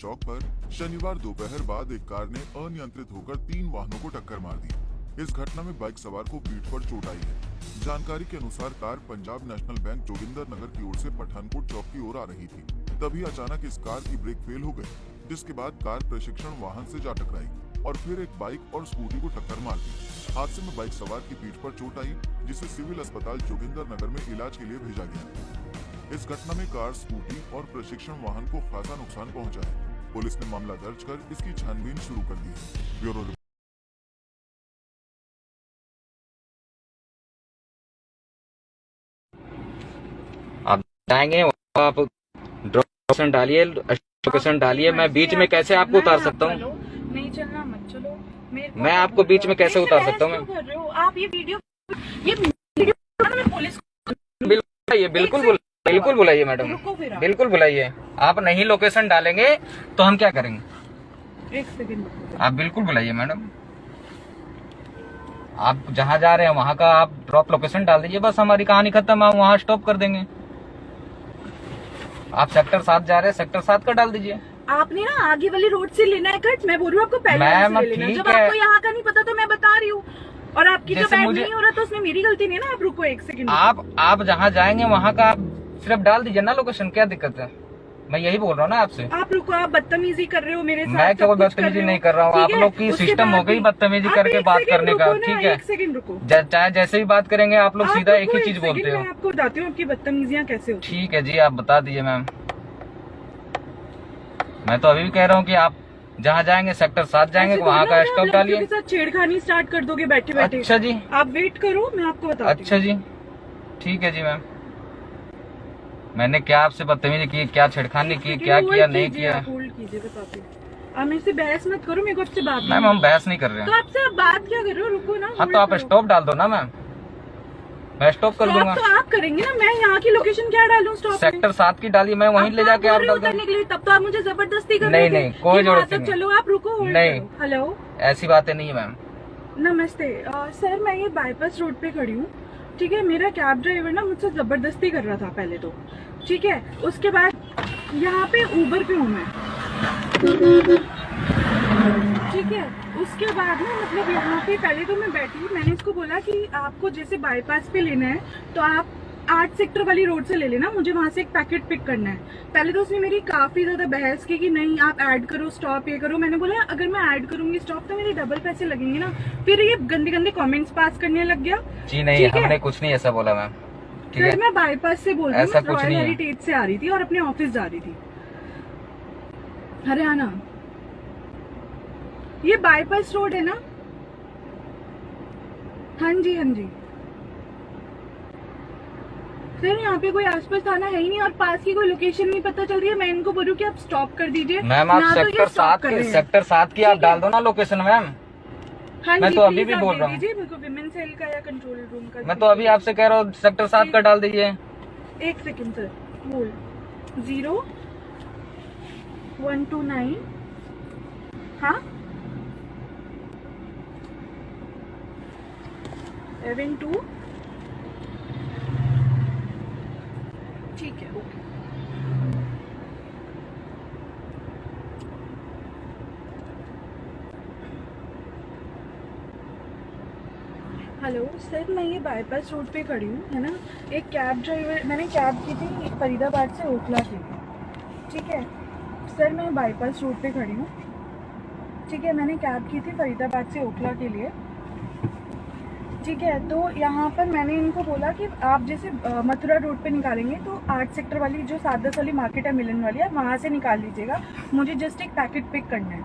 चौक पर शनिवार दोपहर बाद एक कार ने अनियंत्रित होकर 3 वाहनों को टक्कर मार दी। इस घटना में बाइक सवार को पीठ पर चोट आई है। जानकारी के अनुसार कार पंजाब नेशनल बैंक जोगिंदर नगर की ओर से पठानकोट चौक की ओर आ रही थी। तभी अचानक इस कार की ब्रेक फेल हो गई, जिसके बाद कार प्रशिक्षण वाहन से जा टकराई और फिर एक बाइक और स्कूटी को टक्कर मार दी। हादसे में बाइक सवार की पीठ पर चोट आई, जिसे सिविल अस्पताल जोगिंदर नगर में इलाज के लिए भेजा गया। इस घटना में कार, स्कूटी और प्रशिक्षण वाहन को खासा नुकसान पहुंचा है। पुलिस ने मामला दर्ज कर इसकी छानबीन शुरू कर दी है। Bureau report. आप जाएंगे, आप लोकेशन डालिए, लोकेशन डालिए। मैं बीच में कैसे आपको उतार सकता हूँ? नहीं चलना मत चलो। मैं आपको बीच में कैसे उतार सकता हूँ? मैं आप ये वीडियो मैं पुलिस बिल्कुल बुलाइए मैडम, बिल्कुल बुलाइए। आप नहीं लोकेशन डालेंगे तो हम क्या करेंगे? 1 सेकंड आप बिल्कुल बुलाइए मैडम। आप जहाँ जा रहे हैं वहाँ का आप ड्रॉप लोकेशन डाल दीजिए, बस हमारी कहानी खत्म। हम वहाँ स्टॉप कर देंगे। आप सेक्टर 7 जा रहे हैं, सेक्टर 7 का डाल दीजिए। आपने ना आगे वाली रोड से लेना है कट। मैं बोल रही हूँ आपको पहले मैम से लेना। ठीक जब है, आपको यहाँ का नहीं पता तो मैं बता रही हूँ, और आपकी जब जैसे ऐड मुझे- नहीं हो रहा तो उसमें मेरी गलती नहीं है ना। आप रुको 1 सेकंड। आप जहाँ जाएंगे वहाँ का आप सिर्फ डाल दीजिए ना लोकेशन, क्या दिक्कत है? मैं यही बोल रहा हूँ ना आपसे। आप रुको, आप बदतमीजी कर रहे हो मेरे साथ। मैं क्या बदतमीजी नहीं कर रहा हूँ, आप लोग की सिस्टम हो गई बदतमीजी करके बात करने का। ठीक है, 1 सेकंड रुको। चाहे जैसे ही बात करेंगे आप लोग सीधा एक ही चीज बोलते हो। मैं आपको बताती हूँ आपकी बदतमीजियाँ कैसे होती ठीक है जी, आप बता दीजिए मैम। मैं तो अभी भी कह रहा हूँ कि आप जहाँ जाएंगे सेक्टर 7 जाएंगे, वहाँ का स्टॉप डालिए। के साथ छेड़खानी स्टार्ट कर दोगे बैठे बैठे। अच्छा जी, आप वेट करो, मैं आपको बताती हूँ। अच्छा जी, ठीक है जी मैम। मैंने क्या आपसे बदतमीजी की, क्या छेड़खानी की, क्या किया नहीं किया? होल्ड कीजिए, बताती हूँ। आप मेरे से बहस मत करो, मेरे को आपसे बात मैम हम बहस नहीं कर रहे तो हैं। आपसे आप बात क्या कर रहे हो? रुको ना। हाँ तो आप स्टॉप डाल दो ना मैम, मैं स्टॉप कर दूंगा। तो आप करेंगे ना, मैं यहाँ की लोकेशन क्या डालूं स्टॉप? सेक्टर 7 की डाली, मैं वहीं ले जाके आप डाल दूंगा। तब तो आप मुझे जबरदस्ती कर नहीं, कोई जरूरत नहीं। चलो आप रुको, नहीं, हेलो, ऐसी बातें नहीं है मैम। नमस्ते सर, मैं ये बाईपास रोड पे खड़ी हूँ। ठीक है, मेरा कैब ड्राइवर ना मुझसे जबरदस्ती कर रहा था पहले तो। ठीक है, उसके बाद यहाँ पे ऊबर पे हूँ मैं। ठीक है, उसके बाद ना मतलब यहाँ पे पहले तो मैं बैठी, मैंने इसको बोला कि आपको जैसे बाईपास पे लेना है तो आप 8 सेक्टर वाली रोड से ले लेना, मुझे वहां से एक पैकेट पिक करना है। पहले तो उसने मेरी काफी ज्यादा बहस की कि नहीं आप ऐड करो स्टॉप, ये करो। मैंने बोला अगर मैं ऐड करूंगी स्टॉप तो मेरे डबल पैसे लगेंगे ना। फिर ये गंदे गंदे कमेंट्स पास करने लग गया। जी नहीं, हमने कुछ नहीं ऐसा बोला मैम। ठीक है, मैं बाईपास से बोल रही हूँ, ऐसा कुछ नहीं है। हेरिटेज से आ रही थी और अपने ऑफिस जा रही थी, हरियाणा। ये बाईपास रोड है ना? हाँ जी, हाँ जी सर, यहाँ पे कोई आसपास थाना है ही नहीं और पास की कोई लोकेशन नहीं पता चल रही है। मैं इनको बोलूँ कि आप स्टॉप कर दीजिए मैम। आप सेक्टर 7 की आप डाल दो ना लोकेशन मैम। हाँ मैं जी, तो अभी भी बोल रहा हूँ। मेरे को विमेन सेल का या कंट्रोल रूम का। मैं तो अभी आपसे कह रहा हूँ सेक्टर 7 का डाल दीजिए। 1 सेकंड सर, बोल 0129। हाँ 72। ठीक है, ओके। हेलो सर, मैं ये बाईपास रोड पे खड़ी हूँ, है ना? एक कैब ड्राइवर, मैंने कैब की थी फरीदाबाद से ओखला के लिए। ठीक है सर, मैं बाईपास रोड पे खड़ी हूँ। ठीक है, मैंने कैब की थी फरीदाबाद से ओखला के लिए। ठीक है, तो यहाँ पर मैंने इनको बोला कि आप जैसे मथुरा रोड पे निकालेंगे तो 8 सेक्टर वाली जो 7-10 वाली मार्केट है मिलन वाली, आप वहाँ से निकाल लीजिएगा, मुझे जस्ट एक पैकेट पिक करना है।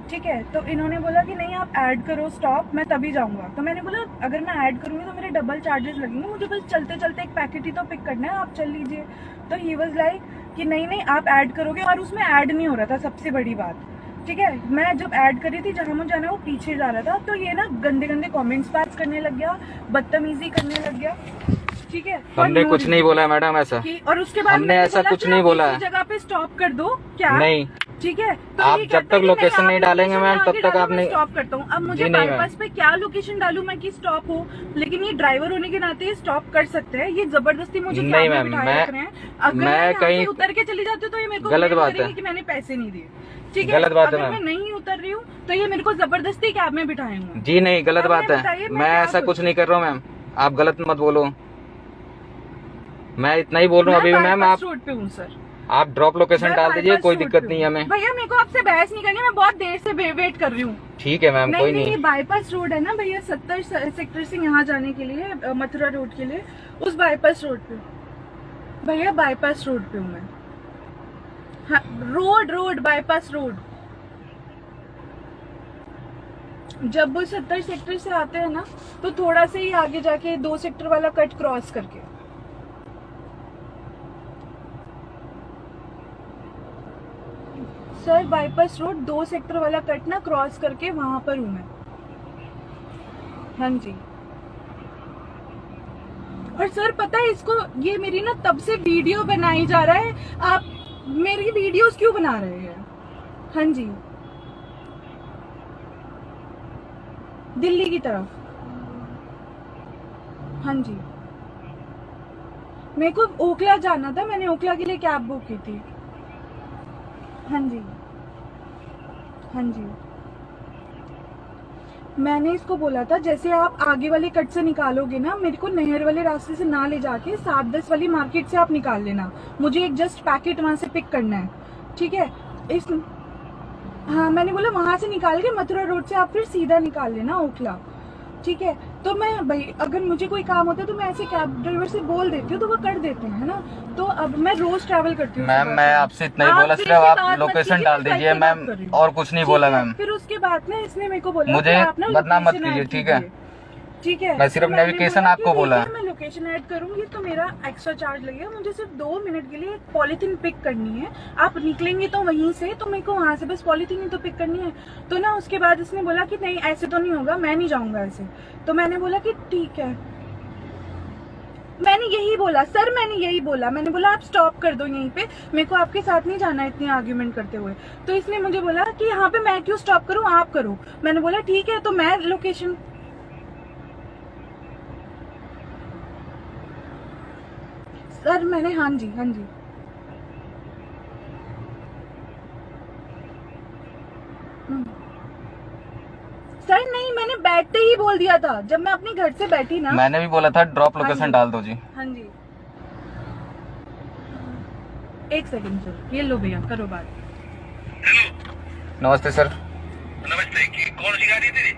ठीक है, तो इन्होंने बोला कि नहीं आप ऐड करो स्टॉप, मैं तभी जाऊँगा। तो मैंने बोला अगर मैं ऐड करूँगी तो मेरे डबल चार्जेस लगेंगे, मुझे बस चलते चलते एक पैकेट ही तो पिक करना है, आप चल लीजिए। तो ही वॉज लाइक कि नहीं आप ऐड करोगे, और उसमें ऐड नहीं हो रहा था, सबसे बड़ी बात। ठीक है, मैं जब ऐड करी थी जहाँ मुझे जाना है वो पीछे जा रहा था, तो ये ना गंदे गंदे कमेंट्स पास करने लग गया, बदतमीजी करने लग गया। ठीक है, हमने कुछ नहीं बोला है मैडम ऐसा। और उसके बाद हमने ऐसा कुछ नहीं बोला है। जगह पे स्टॉप कर दो क्या? नहीं, ठीक है। तो आप ये जब कहता है तक कि लोकेशन नहीं आप डालेंगे लोकेशन मैम, आगे तब तक डालो, आप मैं नहीं। स्टॉप करता हूँ। अब मुझे जी नहीं बाईपास पे क्या लोकेशन डालूं मैं कि स्टॉप हो, लेकिन ये ड्राइवर होने के नाते ये स्टॉप कर सकते हैं। ये जबरदस्ती मुझे नहीं कैब में मैम, बिठाए रख रहे हैं। अगर मैं मैं यहाँ कहीं से उतर के चली जाती हूँ तो ये मेरे को गलत blame बात है। करेंगे कि मैंने पैसे नहीं दिए। ठीक है, गलत बात है अगर मैम। मैं नहीं उतर रही हूँ तो ये मेरे को जबरदस्ती कैब में बिठाए हुए। जी नहीं, गलत अब बात मैं है। बताइए, मैं मैं क्या ऐसा करूं? कुछ नहीं कर रहा हूँ मैम, आप गलत मत बोलो। मैं इतना ही बोल रहा हूँ अभी भी मैम। आप रोड पे हूँ सर, आप ड्रॉप लोकेशन मैं डाल दीजिए, bypass कोई road दिक्कत पे नहीं है हूँ। हमें। भैया मेरे को आपसे बहस नहीं करनी, मैं बहुत देर से वेट कर रही हूँ। ठीक है मैम, कोई नहीं, ये नहीं। बाईपास रोड है ना भैया, 70 सेक्टर से यहाँ जाने के लिए, मथुरा रोड के लिए, उस बाईपास रोड पे भैया, बाईपास रोड पे हूँ मैं। हाँ, रोड बाईपास रोड। जब वो 70 सेक्टर से आते हैं ना, तो थोड़ा से ही आगे जाके 2 सेक्टर वाला कट क्रॉस करके। सर बाईपास रोड 2 सेक्टर वाला कट ना क्रॉस करके वहां पर हूँ मैं। हाँ जी। और सर पता है इसको, ये मेरी ना तब से वीडियो बनाई जा रहा है, आप मेरी वीडियोस क्यों बना रहे हैं? हाँ जी, दिल्ली की तरफ। हाँ जी, मेरे को ओखला जाना था, मैंने ओखला के लिए कैब बुक की थी। हाँ जी, हाँ जी। मैंने इसको बोला था जैसे आप आगे वाले कट से निकालोगे ना, मेरे को नहर वाले रास्ते से ना ले जाके 7-10 वाली मार्केट से आप निकाल लेना। मुझे एक जस्ट पैकेट वहां से पिक करना है, ठीक है? हाँ, मैंने बोला वहां से निकाल के मथुरा रोड से आप फिर सीधा निकाल लेना ओखला, ठीक है? तो मैं भाई, अगर मुझे कोई काम होता है तो मैं ऐसे कैब ड्राइवर से बोल देती हूँ तो वो कर देते हैं, है ना? तो अब मैं रोज ट्रैवल करती हूँ। मैम मैं आपसे इतना ही बोला, सिर्फ आप लोकेशन डाल दीजिए मैम, और कुछ नहीं बोला मैम। फिर उसके बाद ना इसने मेरे को बोला मुझे कि आप ना बदनाम मत location कीजिए, add ठीक है? कीजिए। ठीक है, मैं सिर्फ तो मैंने नेविगेशन बोला आपको कि बोला। ठीक है, मैं लोकेशन ऐड करूंगी तो मेरा एक्स्ट्रा चार्ज लगेगा। मुझे सिर्फ 2 मिनट के लिए एक पॉलीथीन पिक करनी है, आप निकलेंगे तो वहीं से, तो मेरे को वहां से बस पॉलीथीन ही तो पिक करनी है। तो ना उसके बाद इसने बोला कि नहीं ऐसे तो नहीं होगा, मैं नहीं जाऊंगा ऐसे। तो मैंने बोला कि ठीक है, मैंने यही बोला सर, मैंने यही बोला, मैंने बोला आप स्टॉप कर दो यहीं पे, मेरे को आपके साथ नहीं जाना इतनी आर्ग्यूमेंट करते हुए। तो इसने मुझे बोला कि यहाँ पे मैं क्यों स्टॉप करूँ, आप करो। मैंने बोला ठीक है, तो मैं लोकेशन, सर मैंने, हाँ जी, हाँ जी, सर नहीं, मैंने बैठते ही बोल दिया था जब मैं अपने घर से बैठी ना। मैंने भी बोला था ड्रॉप हाँ लोकेशन जी। डाल दो जी। हाँ जी, 1 सेकंड सर, ये लो भैया, करो बात। नमस्ते सर। नमस्ते, कौन सी गाड़ी थी?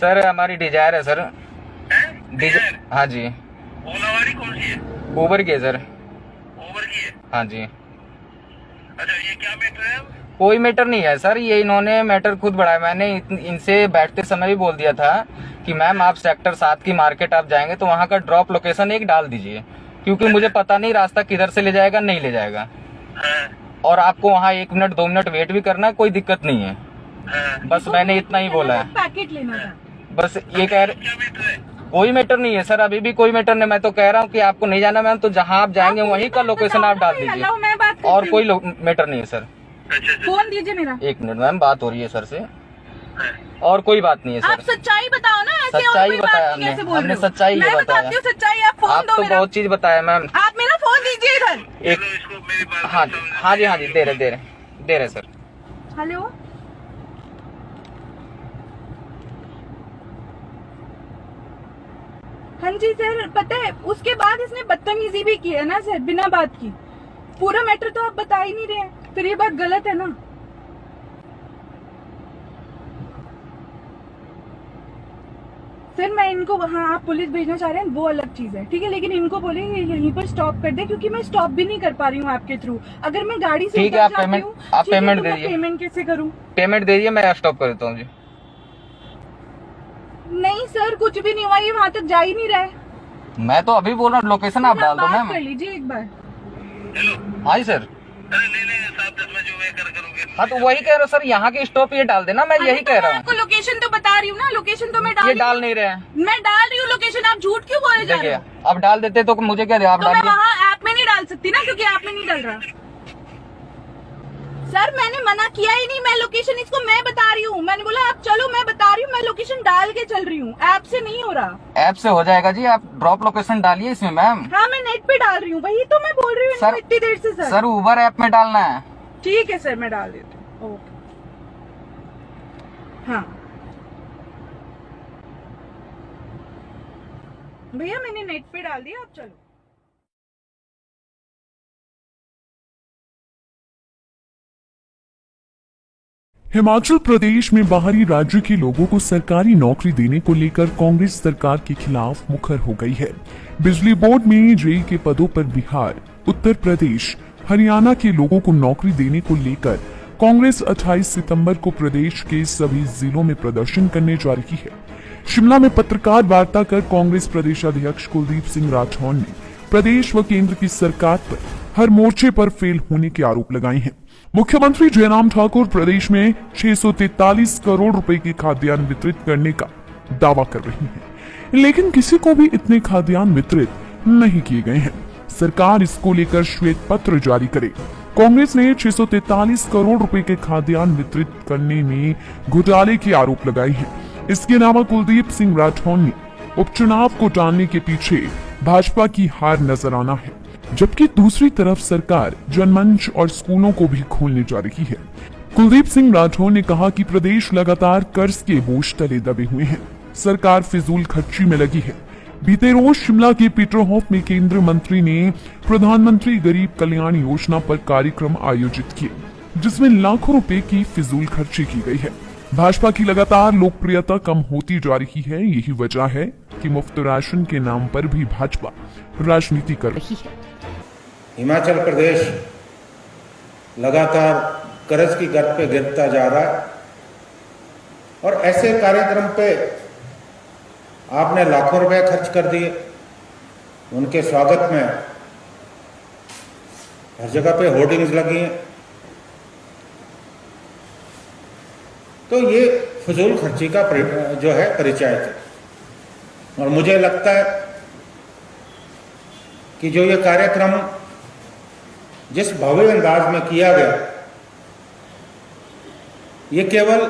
सर हमारी डिजायर है सर। डिजायर? हाँ जी। ओला वाली कौन सी है? ऊबर की है सर। ओवर की है? हाँ जी। अच्छा, ये क्या मैटर है? कोई मैटर नहीं है सर, ये इन्होंने मैटर खुद बढ़ाया। मैंने इनसे बैठते समय भी बोल दिया था कि मैम आप सेक्टर 7 की मार्केट आप जाएंगे तो वहाँ का ड्रॉप लोकेशन एक डाल दीजिए, क्योंकि मुझे पता नहीं रास्ता किधर से ले जाएगा, नहीं ले जाएगा। हाँ, और आपको वहाँ 1 मिनट 2 मिनट वेट भी करना है, कोई दिक्कत नहीं है। हाँ। बस मैंने इतना ही बोला है। पैकेट लेना था। बस ये कह रहे, क्या मैटर है? कोई मैटर नहीं है सर, अभी भी कोई मैटर नहीं। मैं तो कह रहा हूँ कि आपको नहीं जाना मैम, तो जहाँ आप जाएंगे वहीं का लोकेशन आप डाल दीजिए, मैं बात करती और हूँ। कोई मैटर नहीं है सर। अच्छा, अच्छा, फोन दीजिए मेरा। 1 मिनट मैम, बात हो रही है सर से, हाँ। और कोई बात नहीं है आप सर। सच्चाई बताओ ना, ऐसे और सच्चाई कोई बात बताया नहीं, कैसे हमने, बोल रहे हमने हो? सच्चाई ही मैं बताया। बताती हूँ सच्चाई, आप फोन आप दो तो मेरा। बहुत चीज बताया मैम। आप मेरा फोन दीजिए इधर। एक, चलो, इसको मेरी बात हाँ जी, हाँ जी, हाँ जी, दे रहे सर। हेलो, हाँ जी सर, पता है उसके बाद इसने बदतमीजी भी की है ना सर, बिना बात की। पूरा मैटर तो आप बता ही नहीं रहे हैं, फिर ये बात गलत है ना। सर मैं इनको, हाँ आप पुलिस भेजना चाह रहे हैं वो अलग चीज है, ठीक है, लेकिन इनको बोले यहीं पर स्टॉप कर दे, क्योंकि मैं स्टॉप भी नहीं कर पा रही हूँ आपके थ्रू। अगर मैं गाड़ी से ठीक है, उतर आप जाती पेमेंट- हूँ, आप ठीक है, पेमेंट तो दे मैं दीजिए। पेमेंट कैसे करूँ? पेमेंट दे दीजिए, मैं स्टॉप कर देता हूँ जी। नहीं सर, कुछ भी नहीं हुआ, ये वहाँ तक जा ही नहीं रहा है। मैं तो अभी बोल रहा हूँ, लोकेशन आप डाल दो बात मैम। कर लीजिए एक बार। हेलो, हाँ जी सर। अरे ले ले, 7-10 में जो मैं करूँगे। हाँ तो वही कह रहा हूँ सर, यहाँ के स्टॉप ये डाल देना, मैं यही कह रहा हूँ। आपको लोकेशन तो बता रही हूँ ना, लोकेशन तो मैं डाल ये रही डाल हूँ। नहीं रहे हैं। मैं डाल रही हूँ लोकेशन, आप झूठ क्यों बोले जा रहे देखिए, हो? अब डाल देते तो मुझे क्या, आप तो मैं डालिए। वहाँ ऐप में नहीं डाल सकती ना, क्योंकि ऐप में नहीं डल रहा। सर मैंने मना किया ही नहीं, मैं लोकेशन इसको मैं बता रही हूँ, मैंने बोला आप चलो, मैं बता रही हूँ, मैं लोकेशन डाल के चल रही हूँ, ऐप से नहीं हो रहा। ऐप से हो जाएगा जी, आप ड्रॉप लोकेशन डालिए इसमें मैम। हाँ मैं नेट पे डाल रही हूँ, वही तो मैं बोल रही हूँ सर इतनी देर से। सर उबर ऐप में डालना है। ठीक है सर मैं डाल देती हूँ। ओके हाँ भैया मैंने नेट पे डाल दिया, आप चलो। हिमाचल प्रदेश में बाहरी राज्य के लोगों को सरकारी नौकरी देने को लेकर कांग्रेस सरकार के खिलाफ मुखर हो गई है। बिजली बोर्ड में जेई के पदों पर बिहार, उत्तर प्रदेश, हरियाणा के लोगों को नौकरी देने को लेकर कांग्रेस 28 सितंबर को प्रदेश के सभी जिलों में प्रदर्शन करने जा रही है। शिमला में पत्रकार वार्ता कर कांग्रेस प्रदेश अध्यक्ष कुलदीप सिंह राठौर ने प्रदेश व केंद्र की सरकार पर हर मोर्चे पर फेल होने के आरोप लगाए हैं। मुख्यमंत्री जयराम ठाकुर प्रदेश में 643 करोड़ रुपए के खाद्यान्न वितरित करने का दावा कर रही हैं, लेकिन किसी को भी इतने खाद्यान्न वितरित नहीं किए गए हैं। सरकार इसको लेकर श्वेत पत्र जारी करे। कांग्रेस ने 643 करोड़ रुपए के खाद्यान्न वितरित करने में घोटाले के आरोप लगाए हैं। इसके अलावा कुलदीप सिंह राठौर ने उपचुनाव को टालने के पीछे भाजपा की हार नजर आना है, जबकि दूसरी तरफ सरकार जनमंच और स्कूलों को भी खोलने जा रही है। कुलदीप सिंह राठौर ने कहा कि प्रदेश लगातार कर्ज के बोझ तले दबे हुए हैं, सरकार फिजूल खर्ची में लगी है। बीते रोज शिमला के पीटरहॉफ में केंद्रीय मंत्री ने प्रधानमंत्री गरीब कल्याण योजना पर कार्यक्रम आयोजित किए, जिसमें लाखों रुपए की फिजूल खर्ची की गई है। भाजपा की लगातार लोकप्रियता कम होती जा रही है। यही वजह है कि मुफ्त राशन के नाम पर भी भाजपा राजनीति कर रही है। हिमाचल प्रदेश लगातार कर्ज की गर्त पे गिरता जा रहा है और ऐसे कार्यक्रम पे आपने लाखों रुपए खर्च कर दिए। उनके स्वागत में हर जगह पे होर्डिंग्स लगी हैं, तो ये फजूल खर्ची का जो है परिचय है। और मुझे लगता है कि जो ये कार्यक्रम जिस भव्य अंदाज में किया गया, ये केवल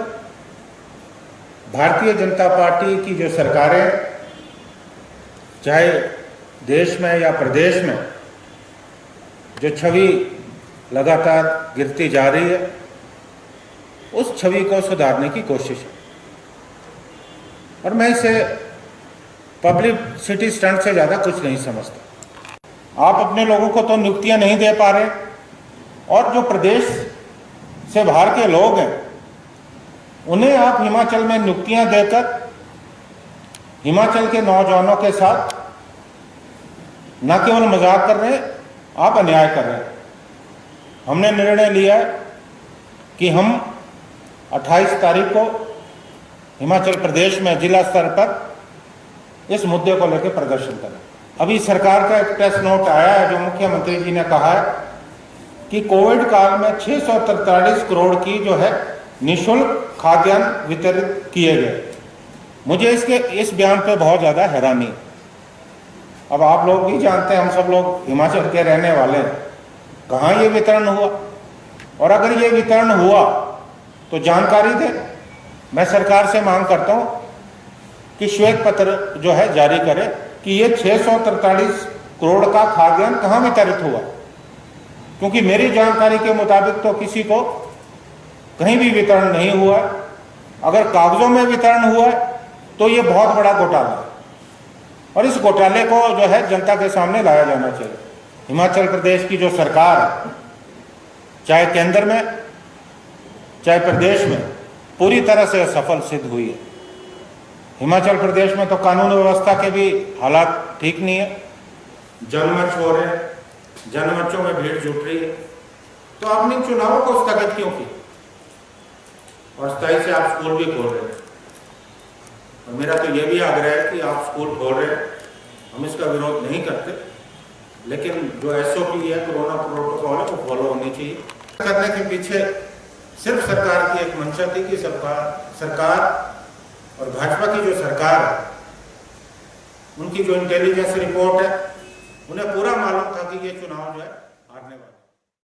भारतीय जनता पार्टी की जो सरकारें, चाहे देश में या प्रदेश में, जो छवि लगातार गिरती जा रही है, उस छवि को सुधारने की कोशिश है। और मैं इसे पब्लिसिटी स्टंट से ज्यादा कुछ नहीं समझता। आप अपने लोगों को तो नियुक्तियां नहीं दे पा रहे, और जो प्रदेश से बाहर के लोग हैं उन्हें आप हिमाचल में नियुक्तियां देकर हिमाचल के नौजवानों के साथ न केवल मजाक कर रहे हैं, आप अन्याय कर रहे हैं। हमने निर्णय लिया है कि हम 28 तारीख को हिमाचल प्रदेश में जिला स्तर पर इस मुद्दे को लेकर प्रदर्शन करें। अभी सरकार का एक प्रेस नोट आया है, जो मुख्यमंत्री जी ने कहा है कि कोविड काल में 643 करोड़ की जो है निःशुल्क खाद्यान्न वितरित किए गए। मुझे इस बयान पे बहुत ज्यादा हैरानी है। अब आप लोग भी जानते हैं, हम सब लोग हिमाचल के रहने वाले हैं, कहाँ ये वितरण हुआ, और अगर ये वितरण हुआ तो जानकारी दें। मैं सरकार से मांग करता हूं कि श्वेत पत्र जो है जारी करे कि ये 643 करोड़ का खाद्यान्न कहाँ वितरित हुआ, क्योंकि मेरी जानकारी के मुताबिक तो किसी को कहीं भी वितरण नहीं हुआ। अगर कागजों में वितरण हुआ तो ये बहुत बड़ा घोटाला है, और इस घोटाले को जो है जनता के सामने लाया जाना चाहिए। हिमाचल प्रदेश की जो सरकार है, चाहे केंद्र में चाहे प्रदेश में, पूरी तरह से असफल सिद्ध हुई है। हिमाचल प्रदेश में तो कानून व्यवस्था के भी हालात ठीक नहीं है, जनमंच हो रहे हैं, जनमंचों में भीड़ जुट रही है, तो आपने इन चुनावों को स्थगित क्यों की? और स्थायी से आप स्कूल भी खोल रहे हैं, और मेरा तो यह भी आग्रह है कि आप स्कूल खोल रहे हैं, हम इसका विरोध नहीं करते, लेकिन जो SOP है, कोरोना प्रोटोकॉल है, वो फॉलो होनी चाहिए। करने के पीछे सिर्फ सरकार की एक मंशा थी कि सरकार और भाजपा की जो सरकार है, उनकी जो इंटेलिजेंस रिपोर्ट है, उन्हें पूरा मालूम था कि ये चुनाव जो है